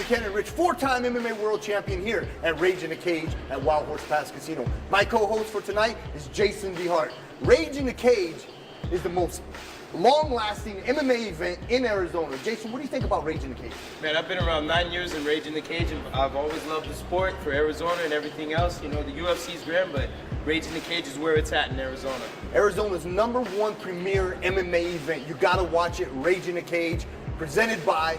Buchanan Rich, 4-time MMA world champion here at Rage in the Cage at Wild Horse Pass Casino. My co-host for tonight is Jason DeHart. Rage in the Cage is the most long-lasting MMA event in Arizona. Jason, what do you think about Rage in the Cage? Man, I've been around 9 years in Rage in the Cage, and I've always loved the sport for Arizona and everything else. You know, the UFC's grand, but Rage in the Cage is where it's at in Arizona. Arizona's #1 premier MMA event. You gotta watch it, Rage in the Cage, presented by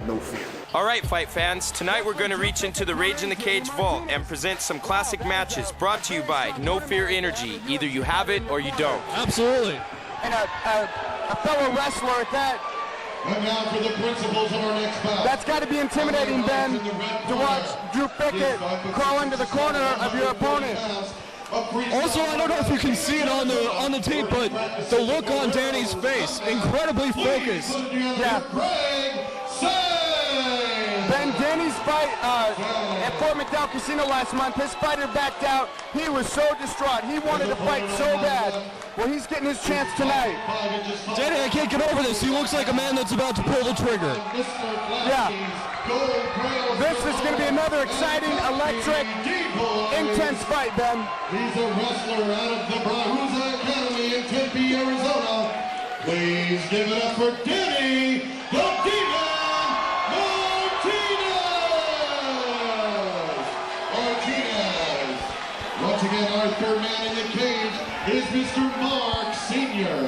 No Fear. All right, fight fans, tonight we're going to reach into the Rage in the Cage vault and present some classic matches brought to you by No Fear Energy. Either you have it or you don't. Absolutely. And a fellow wrestler at that. And now for the principles of our next bout. That's got to be intimidating, Ben, to watch Drew Pickett crawl into the corner of your opponent. Also, I don't know if you can see it on the tape, but the look on Danny's face, incredibly focused. Yeah. Ben, Danny's fight at Fort McDowell Casino last month, his fighter backed out. He was so distraught. He wanted to fight so bad. Well, he's getting his chance tonight. Danny, I can't get over this. He looks like a man that's about to pull the trigger. Yeah. This is going to be another exciting, electric, intense fight, Ben. He's a wrestler out of the Brahuza Academy in Tempe, Arizona. Please give it up for Danny the Diva Martinez. Once again, our third man in the cage is Mr. Mark Sr.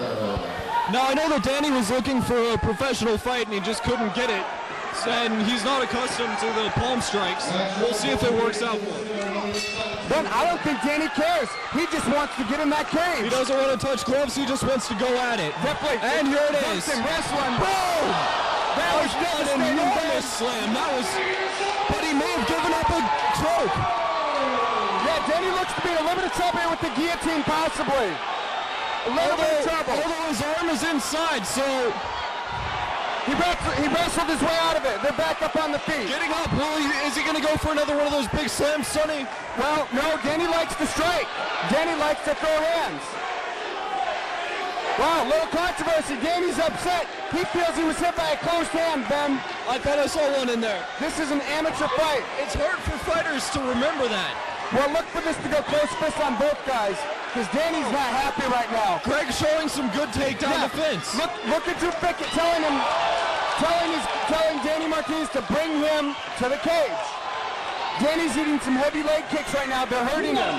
Now, I know that Danny was looking for a professional fight and he just couldn't get it. And he's not accustomed to the palm strikes. We'll see if it works out for him. Ben, I don't think Danny cares. He just wants to get in that cage. He doesn't want to touch gloves, he just wants to go at it. Definitely. And here it is. Wrestling. Boom! That was an enormous slam. That was, but he may have given up a choke. Yeah, Danny looks to be in a little bit of trouble here with the guillotine, possibly. A little bit of trouble. Although his arm is inside, so he wrestled his way out of it. They're back up on the feet. Getting up, is he going to go for another one of those big slams, Sonny? Well, no, Danny likes to strike. Danny likes to throw hands. Wow, little controversy. Danny's upset. He feels he was hit by a closed hand, Ben. I thought I saw one in there. This is an amateur fight. It's hard for fighters to remember that. Well, look for this to go close fist on both guys, because Danny's not happy right now. Greg showing some good takedown defense. Look at Drew Pickett telling Danny Martinez to bring him to the cage. Danny's eating some heavy leg kicks right now. They're hurting him.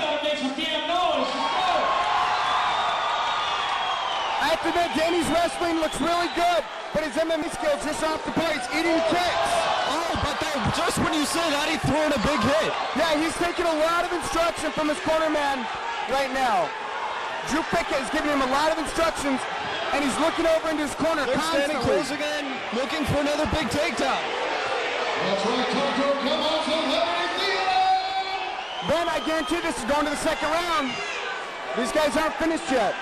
After that, Danny's wrestling looks really good, but his MMA skills just off the place, eating kicks. Oh, but just when you say that, he threw in a big hit. Yeah, he's taking a lot of instruction from his corner man right now. Drew Pickett is giving him a lot of instructions, and he's looking over into his corner They're constantly. standing close again, looking for another big takedown. That's right, Tonto, come on, celebrity theater! Ben, I guarantee this is going to the second round. These guys aren't finished yet.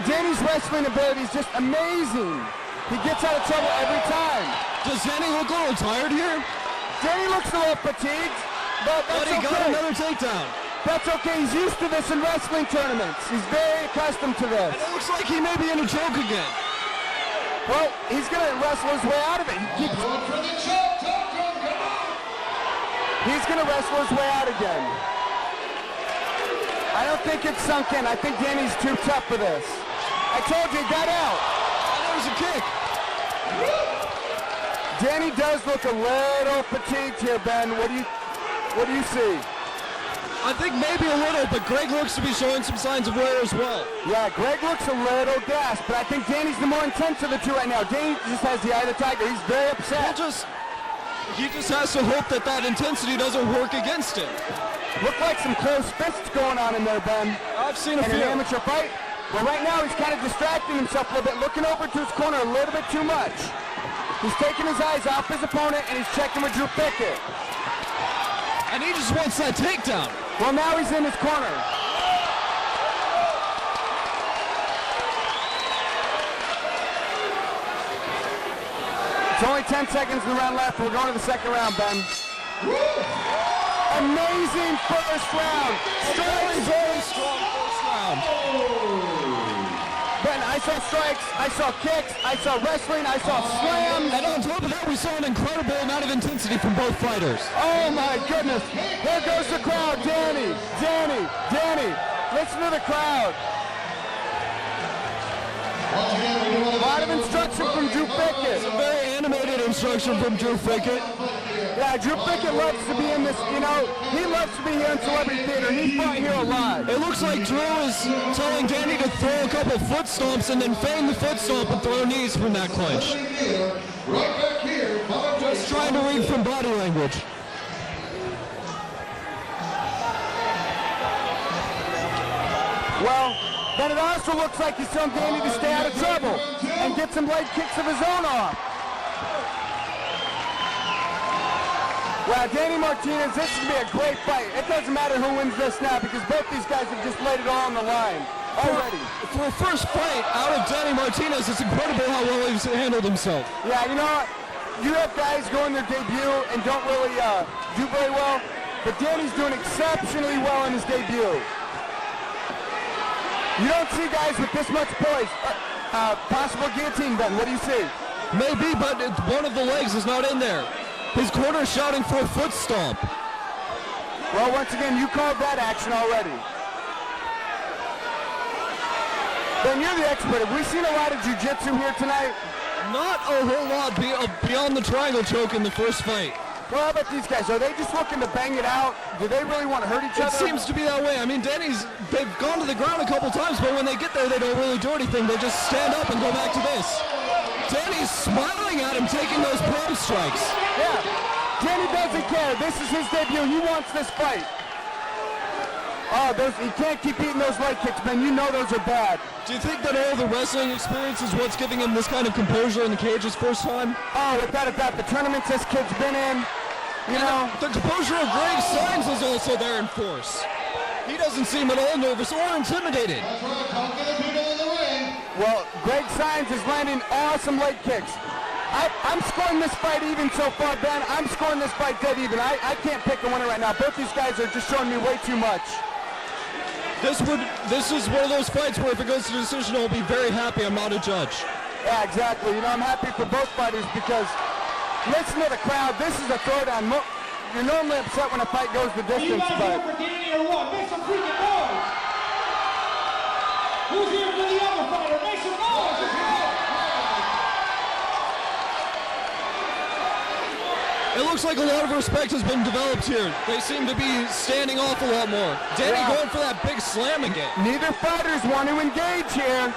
Danny's wrestling ability is just amazing. He gets out of trouble every time. Does Danny look a little tired here? Danny looks a little fatigued, but that's he okay. got another takedown. That's okay. He's used to this in wrestling tournaments. He's very accustomed to this. And it looks like he may be in a choke again. Well, he's going to wrestle his way out of it. Going for the choke, Tonto, come on! He's going to wrestle his way out again. I don't think it's sunk in. I think Danny's too tough for this. I told you, he got out. And there was a kick. Danny does look a little fatigued here, Ben. What do you see? I think maybe a little, but Greg looks to be showing some signs of wear as well. Yeah, Greg looks a little gassed, but I think Danny's the more intense of the two right now. Danny just has the eye of the tiger. He's very upset. He just has to hope that that intensity doesn't work against him. Look like some close fists going on in there, Ben. I've seen a few. In an amateur fight. But right now he's kind of distracting himself a little bit, looking over to his corner a little bit too much. He's taking his eyes off his opponent and he's checking with Drew Pickett. And he just wants that takedown. Well, now he's in his corner. It's only 10 seconds in the round left. We're going to the second round, Ben. Amazing first round. Very strong first round. Ben, I I saw strikes, I saw kicks, I saw wrestling, I saw slams. And on top of that, we saw an incredible amount of intensity from both fighters. Oh my goodness. There goes the crowd. Danny. Listen to the crowd. A lot of instruction from Drew Pickett. A very animated instruction from Drew Pickett. Yeah, Drew Pickett loves to be in this, you know, he loves to be here in Celebrity Theater. He fought here a lot. It looks like Drew is telling Danny to throw a couple foot stomps and then feign the foot stomp and throw knees from that clinch. Right back here. Just trying to read from body language. Well, then it also looks like he's telling Danny to stay out of trouble and get some leg kicks of his own off. Well, Danny Martinez, this is going to be a great fight. It doesn't matter who wins this now because both these guys have just laid it all on the line already. For a first fight out of Danny Martinez, it's incredible how well he's handled himself. Yeah, you know what? You have guys go in their debut and don't really do very well, but Danny's doing exceptionally well in his debut. You don't see guys with this much poise. Possible guillotine, Ben. What do you see? Maybe, but one of the legs is not in there. His corner is shouting for a foot stomp. Well, once again, you called that action already. Ben, you're the expert. Have we seen a lot of jiu-jitsu here tonight? Not a whole lot beyond the triangle choke in the first fight. Well, how about these guys? Are they just looking to bang it out? Do they really want to hurt each other? It seems to be that way. I mean, they've gone to the ground a couple times, but when they get there, they don't really do anything. They just stand up and go back to this. Danny's smiling at him, taking those palm strikes. Yeah, Danny doesn't care. This is his debut. He wants this fight. Oh, he can't keep eating those leg kicks, man. You know those are bad. Do you think that all the wrestling experience is what's giving him this kind of composure in the cage his first time? Oh, without a doubt. The tournaments this kid's been in, you know. The composure of Greg Saenz is also there in force. He doesn't seem at all nervous or intimidated. Well, Greg Saenz is landing awesome leg kicks. I'm scoring this fight even so far, Ben. I'm scoring this fight dead even. I can't pick a winner right now. Both these guys are just showing me way too much. This is one of those fights where if it goes to decision, I'll be very happy I'm not a judge. Yeah, exactly. You know, I'm happy for both fighters because listen to the crowd. This is a throwdown. You're normally upset when a fight goes the distance, but... Are you guys here for Danny or what? Make some freaking noise! Who's here for the other fighter? Make some noise! It looks like a lot of respect has been developed here. They seem to be standing off a lot more. Danny going for that big slam again. Neither fighters want to engage here.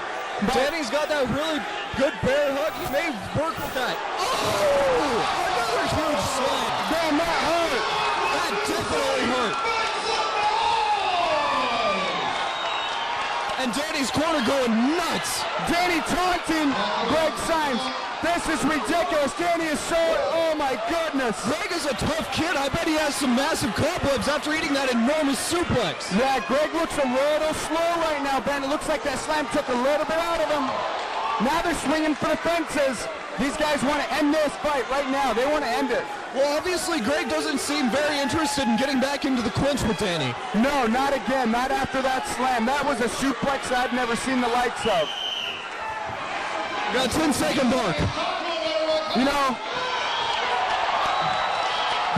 Danny's got that really good bear hug. He may work with that. Oh! Another huge slam. Damn, that hurt. That definitely hurt. And Danny's corner going nuts. Danny taunting Greg Saenz. This is ridiculous. Danny is so, oh my goodness. Greg is a tough kid. I bet he has some massive cobwebs after eating that enormous suplex. Yeah, Greg looks a little slow right now, Ben. It looks like that slam took a little bit out of him. Now they're swinging for the fences. These guys want to end this fight right now. They want to end it. Well, obviously, Greg doesn't seem very interested in getting back into the clinch with Danny. No, not again. Not after that slam. That was a suplex I've never seen the likes of. Got a 10-second mark. You know,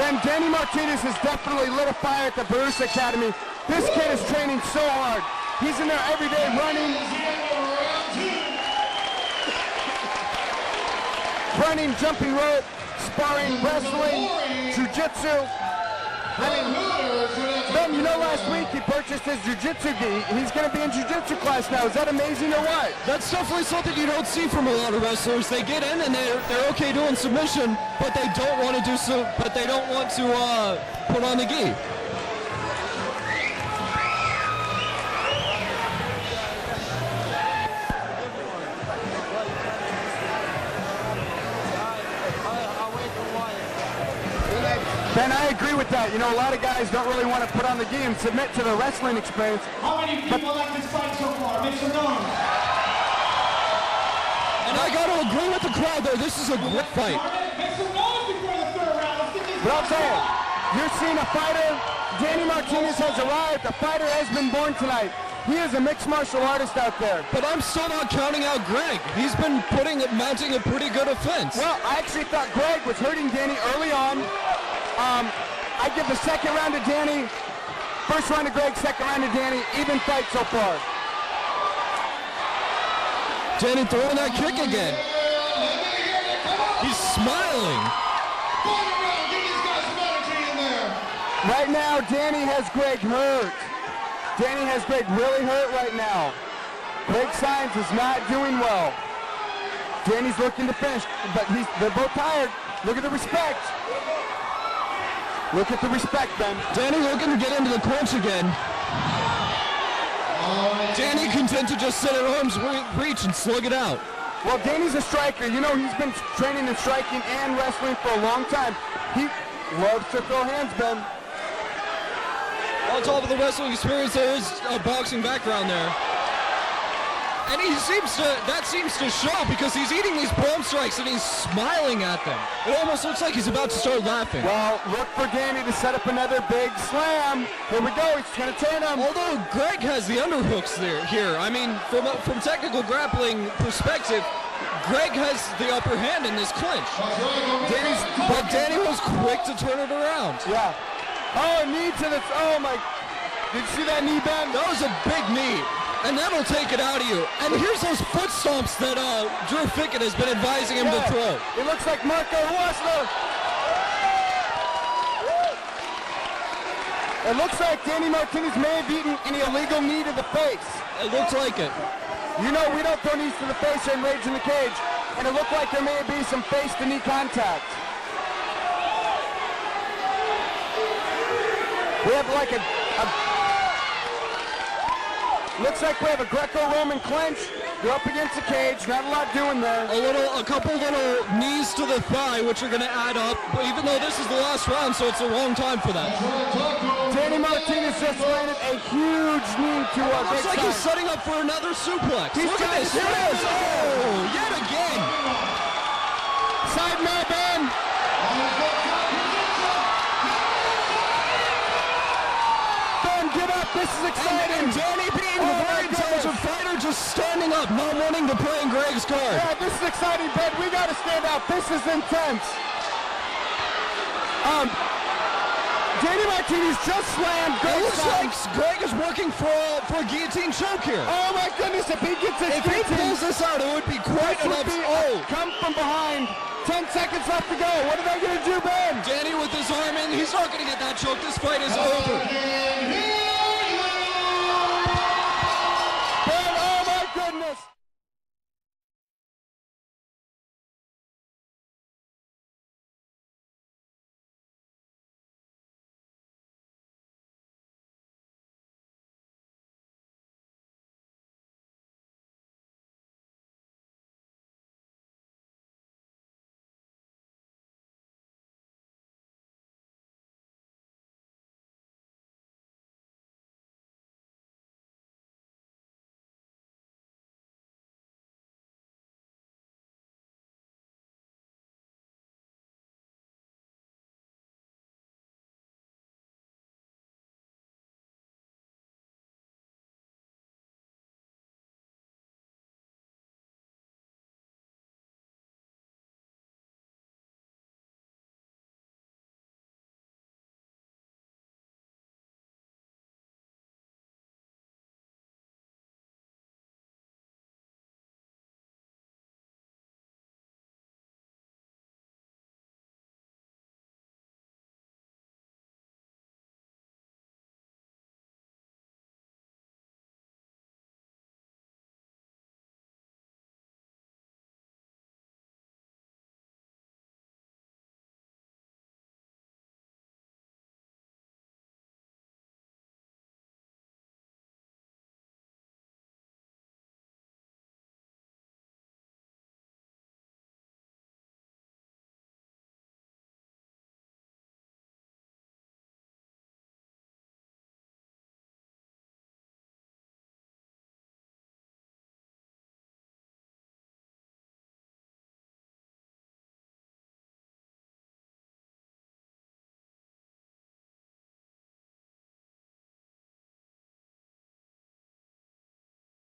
Ben, Danny Martinez has definitely lit a fire at the Bruce Academy. This kid is training so hard. He's in there every day running, jumping rope, sparring, wrestling, jiu-jitsu. I mean, Ben, you know last week he purchased his jiu-jitsu gi. He's going to be in jiu-jitsu class now. Is that amazing or what? That's definitely something you don't see from a lot of wrestlers. They get in and they're okay doing submission, but they don't want to do so. But they don't want to put on the gi. Ben, I agree with that. You know, a lot of guys don't really want to put on the gi and submit to the wrestling experience. How many people like this fight so far? Make some noise. And I got to agree with the crowd there. This is a great fight. Make some noise before the third round. Let's get this. But I'll tell you, you're seeing a fighter. Danny Martinez has arrived. A fighter has been born tonight. He is a mixed martial artist out there. But I'm still not counting out Greg. He's been mounting a pretty good offense. Well, I actually thought Greg was hurting Danny early on. I give the second round to Danny. First round to Greg, second round to Danny. Even fight so far. Danny throwing that kick again. He's smiling. Final round, give these guys some energy in there. Right now, Danny has Greg hurt. Danny has Greg really hurt right now. Greg Sines is not doing well. Danny's looking to finish, but they're both tired. Look at the respect. Look at the respect, Ben. Danny looking to get into the clinch again. Danny content to just sit at arm's reach and slug it out. Well, Danny's a striker. You know, he's been training in striking and wrestling for a long time. He loves to throw hands, Ben. On top of the wrestling experience, there is a boxing background there. And that seems to show because he's eating these palm strikes and he's smiling at them. It almost looks like he's about to start laughing. Well, look for Danny to set up another big slam. Here we go, he's gonna turn him. Although Greg has the underhooks here. I mean, from technical grappling perspective, Greg has the upper hand in this clinch. But Danny was quick to turn it around. Yeah. Oh, a knee to the, oh my, did you see that knee, Ben? That was a big knee. And that'll take it out of you. And here's those foot stomps that Drew Fickett has been advising him to throw. It looks like Marco Huasler. It looks like Danny Martinez may have eaten an illegal knee to the face. It looks like it. You know, we don't throw knees to the face and Rage in the Cage. And it looked like there may be some face-to-knee contact. We have like looks like we have a Greco-Roman clinch. They're up against the cage, not a lot doing there. A couple little knees to the thigh, which are going to add up. But even though this is the last round, so it's the wrong time for that. Danny Martinez just landed a huge knee to our Looks like he's setting up for another suplex. Look at this. Here it is. Oh, yet again. Side mill, Ben. Ben, get up. This is exciting. And Danny being a very intelligent fighter, just standing up, not wanting to play in Greg's card. Yeah, this is exciting, Ben. We got to stand up. This is intense. Danny Martinez just slammed Greg. It looks like Greg is working for a guillotine choke here. Oh my goodness, if he gets this, if he pulls this out, it would be quite an upset. Oh, come from behind. 10 seconds left to go. What are they going to do, Ben? Danny with his arm in. He's not going to get that choke. This fight is over.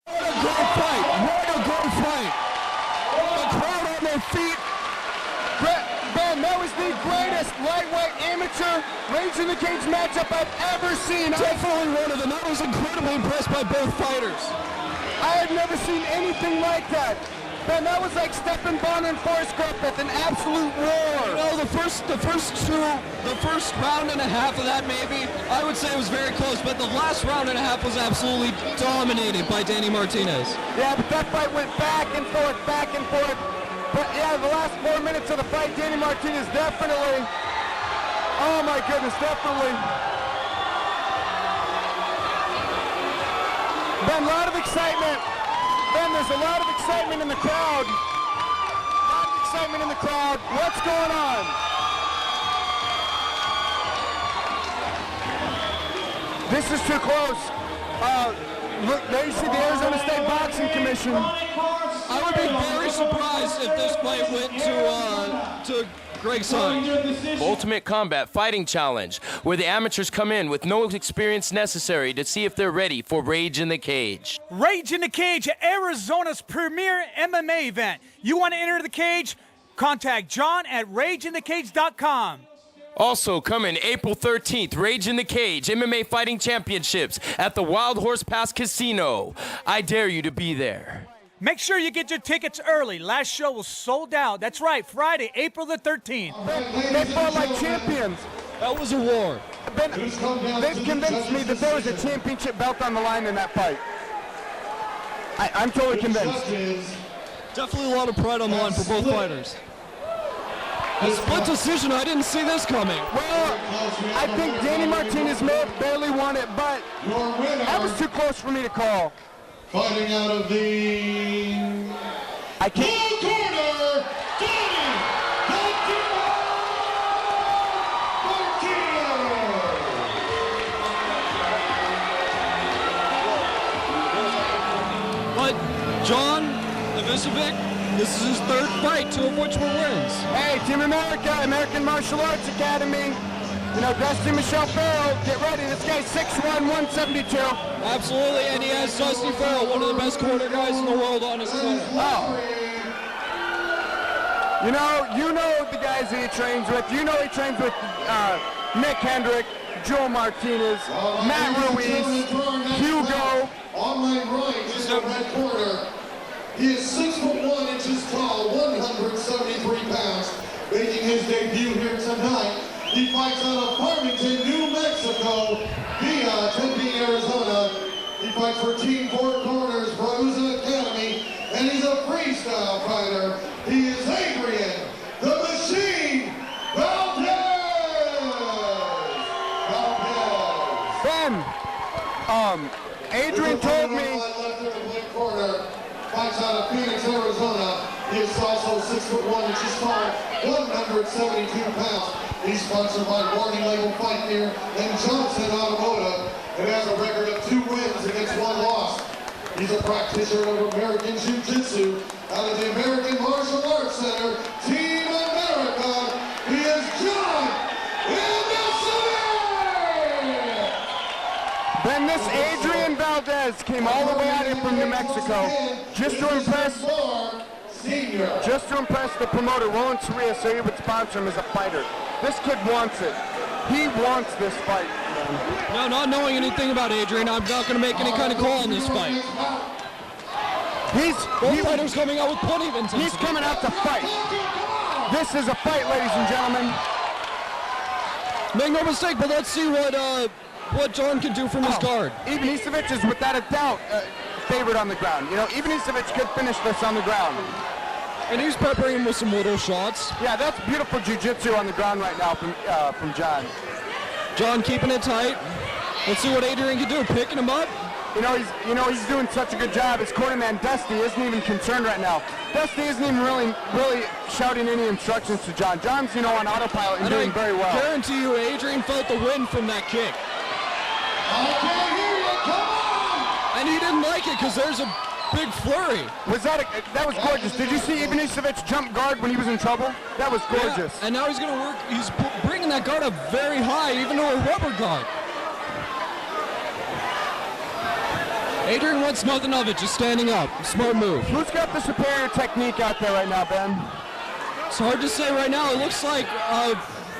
What a great fight! What a great fight! The crowd on their feet. Ben, that was the greatest lightweight amateur Rage in the Cage matchup I've ever seen. Definitely one of them. I was incredibly impressed by both fighters. I have never seen anything like that. Ben, that was like Stephen Bonner and Forrest Griffith, an absolute war. You know, the first round and a half of that maybe, I would say it was very close, but the last round and a half was absolutely dominated by Danny Martinez. Yeah, but that fight went back and forth, back and forth. But yeah, the last 4 minutes of the fight, Danny Martinez definitely, oh my goodness, definitely. Ben, a lot of excitement. Ben, there's a lot of excitement in the crowd. A lot of excitement in the crowd. What's going on? This is too close. Look, there you see the Arizona State Boxing Commission. I would be very surprised if this fight went to Greg's side. Ultimate Combat Fighting Challenge, where the amateurs come in with no experience necessary to see if they're ready for Rage in the Cage. Rage in the Cage, Arizona's premier MMA event. You want to enter the cage? Contact John at rageinthecage.com. Also coming April 13th, Rage in the Cage MMA Fighting Championships at the Wild Horse Pass Casino. I dare you to be there. Make sure you get your tickets early. Last show was sold out. That's right, Friday, April the 13th. They fought like champions. That was a war. Ben, they've convinced me that there was a championship belt on the line in that fight. I'm totally convinced. Definitely a lot of pride on the line for both fighters. A split decision, I didn't see this coming. Well, I think Danny Martinez may have barely won it, but that was too close for me to call. Fighting out of the blue corner, Danny Martinez. But John Isovich, this is his third fight, 2 of which were wins. Hey, Team America, American Martial Arts Academy. You know, Dusty Michelle Farrell, get ready. This guy's 6'1", 172. Absolutely, and he has Dusty Farrell, one of the best corner guys in the world on his corner. Oh. You know the guys that he trains with. You know he trains with Nick Hendrick, Joe Martinez, Matt Ruiz, Hugo. On my right is the red corner. He is 6'1" tall, 173 pounds. Making his debut here tonight. He fights out of Farmington, New Mexico, via Tempe, Arizona. He fights for Team Four Corners, Valdez Academy, and he's a freestyle fighter. He is Adrian, the Machine, Valdez! Ben, Adrian told me. Left in the black corner, fights out of Phoenix, Arizona. He is also 6'1" tall, 172 pounds. He's sponsored by Warning Label Fight Gear and Johnson Automotive, and has a record of 2 wins against 1 loss. He's a practitioner of American Jiu-Jitsu out of the American Martial Arts Center, Team America. He is John Isovich! Ben, this Adrian Valdez came all the way out here from New Mexico just to impress the promoter, Roland Soria, so he would sponsor him as a fighter. This kid wants it. He wants this fight. No, not knowing anything about Adrian, I'm not going to make any kind of call on this fight. Both fighters coming out with plenty of intensity. He's coming out to fight. This is a fight, ladies and gentlemen. Make no mistake, but let's see what John can do from his guard. Even Isovich is without a doubt favored on the ground. You know, even Isovich could finish this on the ground. And he's peppering him with some little shots. Yeah, that's beautiful jiu-jitsu on the ground right now from John. John keeping it tight. Let's see what Adrian can do, picking him up. He's doing such a good job. His cornerman Dusty isn't even concerned right now. Dusty isn't even really shouting any instructions to John. John's on autopilot and doing very well. I guarantee you, Adrian felt the wind from that kick. Okay, here you come on! And he didn't like it because there's a big flurry. That was gorgeous. Did you see Isovich jump guard when he was in trouble? That was gorgeous. Yeah, and now he's going to work. He's bringing that guard up very high, even to a rubber guard. Adrian wants nothing of it, just standing up. Smart move. Who's got the superior technique out there right now, Ben? It's hard to say right now. It looks like,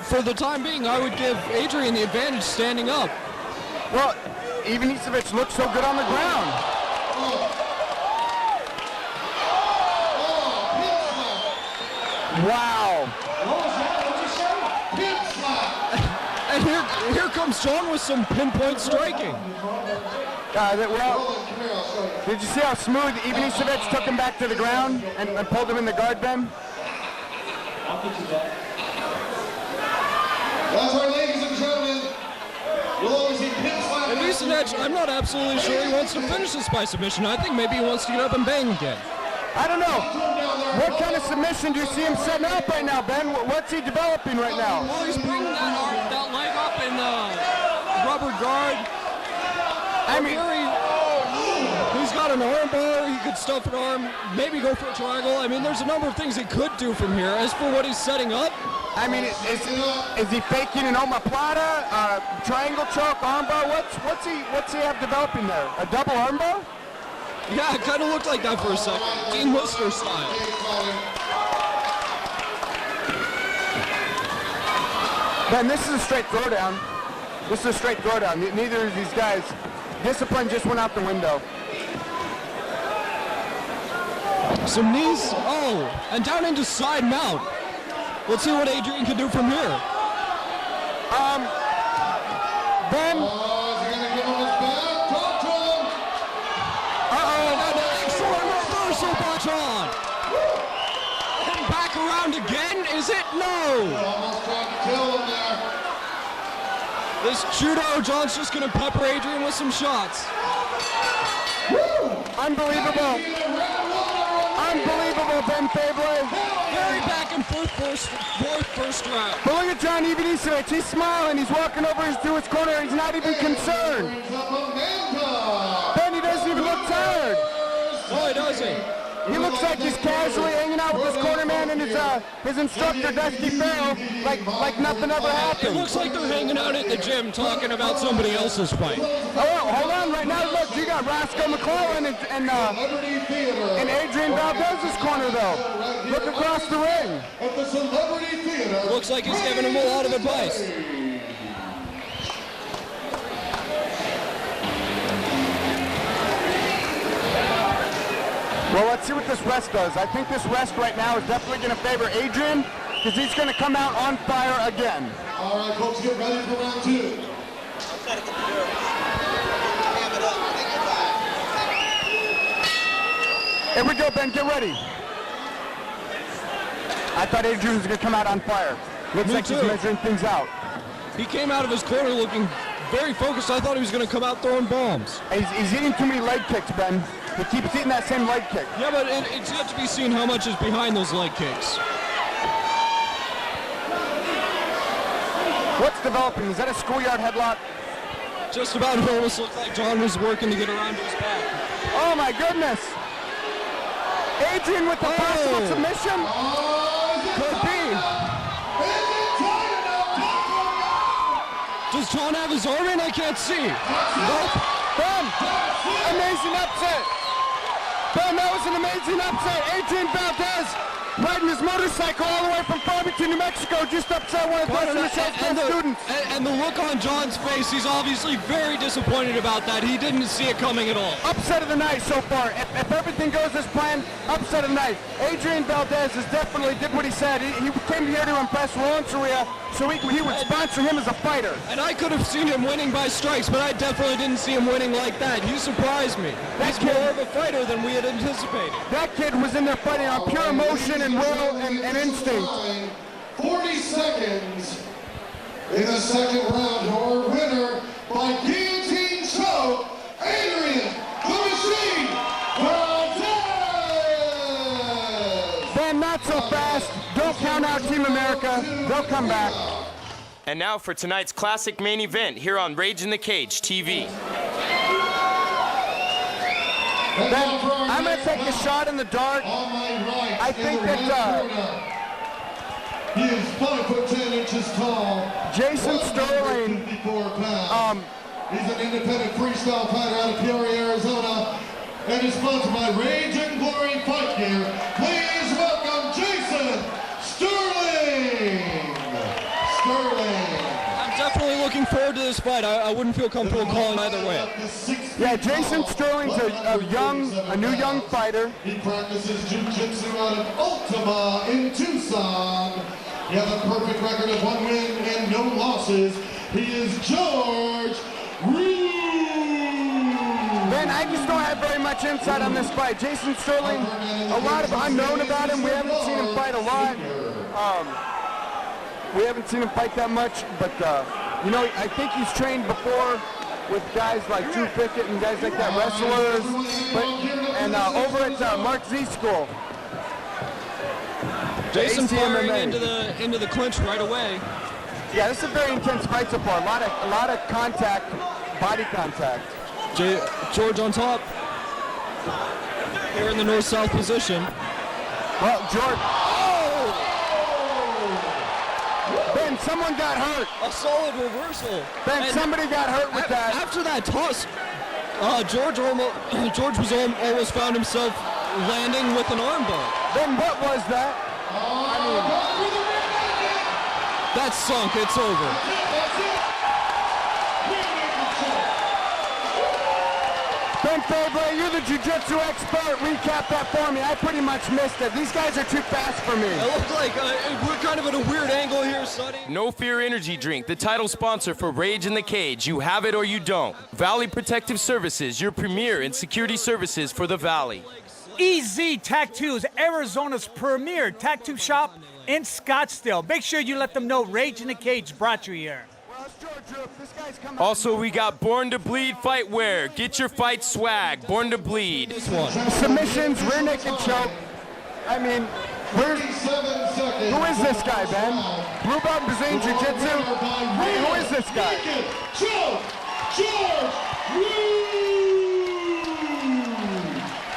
for the time being, I would give Adrian the advantage standing up. Well, even Isovich looks so good on the ground. Wow. What was that? What'd you say? Hip slap. And here comes John with some pinpoint striking. Well, did you see how smooth even Isovich took him back to the ground and pulled him in the guard, Ben? I'll get you back. That's right, ladies and gentlemen. You'll always see pin slap. And Isovich, I'm not absolutely sure he wants to finish this by submission. I think maybe he wants to get up and bang again. I don't know. What kind of submission do you see him setting up right now, Ben? What's he developing right now? Well, he's bringing that leg up in rubber guard. I mean, He's got an arm bar, he could stuff an arm, maybe go for a triangle. I mean, there's a number of things he could do from here. As for what he's setting up, I mean, is he faking an omoplata, triangle choke, arm bar? What's he have developing there? A double arm bar? yeah, it kind of looked like that for a second. Dean Lister style. Ben, this is a straight throwdown. This is a straight throwdown. Neither of these guys, discipline just went out the window. Some knees, and down into side mount. Let's see what Adrian can do from here. Ben, Is he gonna give him his back? Talk to him. And an excellent reversal by John. And back around again, is it? No. Almost tried to kill him there. This judo, John's just gonna pepper Adrian with some shots. unbelievable. Unbelievable, Ben Fable. Very back and forth first round. But look at John Isovich. He's smiling. He's walking over to his corner. He's not even concerned. Ben, he doesn't even look tired. No, he doesn't. He looks like he's casually hanging out with his cornerman and his instructor, Dusty Farrell, like nothing ever It happened. looks like they're hanging out at the gym talking about somebody else's fight. Oh, hold on. Right now, look, you got Roscoe McClellan and Adrian Valdez's corner, though. Look across the ring. At the Celebrity Theater. Looks like he's giving him a lot of advice. Well, let's see what this rest does. I think this rest right now is definitely going to favor Adrian because he's going to come out on fire again. All right, folks, get ready for round two. Here we go, Ben. Get ready. I thought Adrian was going to come out on fire. Looks Me like he's too. measuring things out. He came out of his corner looking very focused. I thought he was going to come out throwing bombs. He's eating too many leg kicks, Ben. He keeps eating that same leg kick. Yeah, but it's yet to be seen how much is behind those leg kicks. What's developing? Is that a schoolyard headlock? Just about it almost looked like John was working to get around to his back. Oh, my goodness. Adrian with the possible submission? Could be. Does John have his arm in? I can't see. Nope. Ben, amazing upset. Ben, that was an amazing upset. Adrian Valdez riding his motorcycle all the way from Farmington, New Mexico, just upset one of Dustin Michelle's best students. And the look on John's face, he's obviously very disappointed about that. He didn't see it coming at all. Upset of the night so far. If everything goes as planned, upset of the night. Adrian Valdez has definitely did what he said. He came here to impress Roland Soria so he would sponsor him as a fighter. And I could have seen him winning by strikes, but I definitely didn't see him winning like that. He surprised me. He's more of a fighter than we had anticipated. That kid was in there fighting on pure emotion and will and instinct. 40 seconds in the second round. Your winner by guillotine choke, Adrian the Machine Valdez. Ben, not so fast. Don't count out Team America. They'll come back. And now for tonight's classic main event here on Rage in the Cage TV. Ben, I'm going to take a shot in the dark. On my right, I think that he is 5'10" tall. Jason Sterling 54 pounds. He's an independent freestyle fighter out of Peoria, Arizona, and is sponsored by Rage and Glory Fight Gear. Please welcome Jason Sterling. I'm definitely looking forward to this fight. I wouldn't feel comfortable calling either way. Yeah, Jason Sterling's a new young fighter. He practices jiu-jitsu out of Ultima in Tucson. He has a perfect record of 1 win and no losses. He is George Rue. Ben, I just don't have very much insight on this fight. Jason Sterling, a lot of unknown about him. We haven't seen him fight a lot. We haven't seen him fight that much, but you know, I think he's trained before with guys like Drew Pickett and guys like that, wrestlers, and over at Mark Z School. Jason firing into the clinch right away. Yeah, this is a very intense fight so far. A lot of contact, body contact. George on top. Here in the north-south position. Well, George. Oh! Ben, someone got hurt. A solid reversal. Ben, And somebody got hurt with that. After that toss, George was almost found himself landing with an armbar. Ben, what was that? That's sunk. It's over. Ben Fabre, you're the jiu-jitsu expert. Recap that for me. I pretty much missed it. These guys are too fast for me. It looks like we're kind of at a weird angle here, Sonny. No Fear Energy Drink, the title sponsor for Rage in the Cage. You have it or you don't. Valley Protective Services, your premier in security services for the Valley. EZ Tattoos, Arizona's premier tattoo shop in Scottsdale. Make sure you let them know Rage in the Cage brought you here. Also, we got Born to Bleed fight wear. Get your fight swag. Born to Bleed. Submissions, rear naked choke. I mean, who is this guy, Ben? Blue Belt Brazilian Jiu-Jitsu? Who is this guy? George Rue.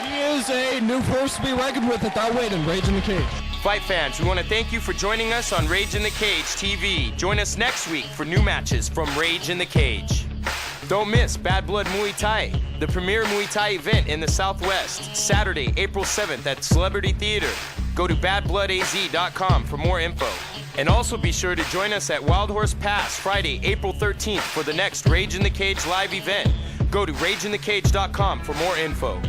He is a new force to be reckoned with at that weight in Rage in the Cage. Fight fans, we want to thank you for joining us on Rage in the Cage TV. Join us next week for new matches from Rage in the Cage. Don't miss Bad Blood Muay Thai, the premier Muay Thai event in the Southwest, Saturday, April 7th at Celebrity Theater. Go to badbloodaz.com for more info. And also be sure to join us at Wild Horse Pass Friday, April 13th for the next Rage in the Cage live event. Go to rageinthecage.com for more info.